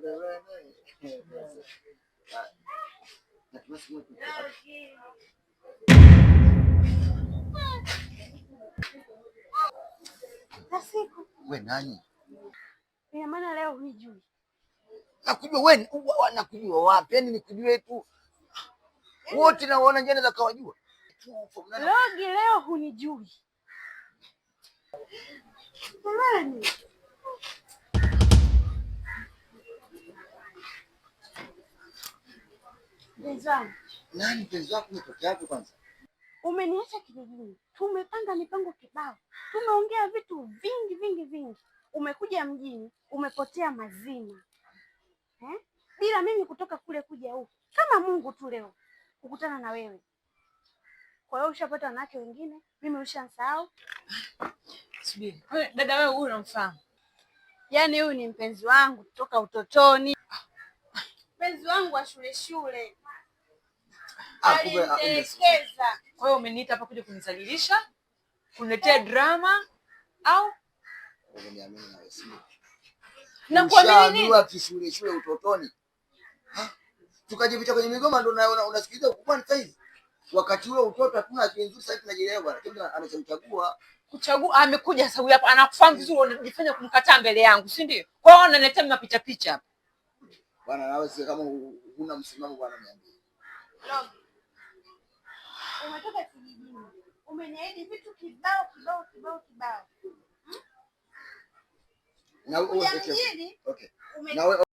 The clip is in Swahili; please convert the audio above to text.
Wewe nani? Ina maana leo hujui. Nakujua wewe, nakujua wapi? Yaani nikujue tu. Wote naona njana za kawajua. Logi leo hunijui. Nani? Bezani. Nani mpenzi wako umetoka wapi kwanza? Umeniacha kijijini. Tumepanga mipango kibao. Tumeongea vitu vingi. Umekuja mjini, umepotea mazima. Bila mimi kutoka kule kuja huku. Kama Mungu tu leo kukutana na wewe. Kwa hiyo ushapata wanawake wengine, mimi ushansahau. Subiri. Dada wewe huyu unamfahamu? Yaani huyu ni mpenzi wangu kutoka utotoni. Mpenzi wangu wa shule. Alinielekeza. Kwa hiyo umeniita hapa kuja kunizalilisha? Kuniletea drama au? Unaniamini na wewe sio? Na kuamini nini? Wa shule utotoni. Tukajificha kwenye migoma ndio unasikiliza kwa saizi. Wakati ule utoto hatuna akili nzuri, sasa tunajielewa bwana. Kila anachagua kuchagua amekuja sasa huyu hapa anakufahamu vizuri, unajifanya kumkataa mbele yangu, si ndio? Kwa hiyo unaniletea mapita picha hapa. Bwana nawe si kama huna msimamo bwana niambie. Logi. Umetoka kijijini. Umeniahidi vitu kibao. Na wewe okay. Na wewe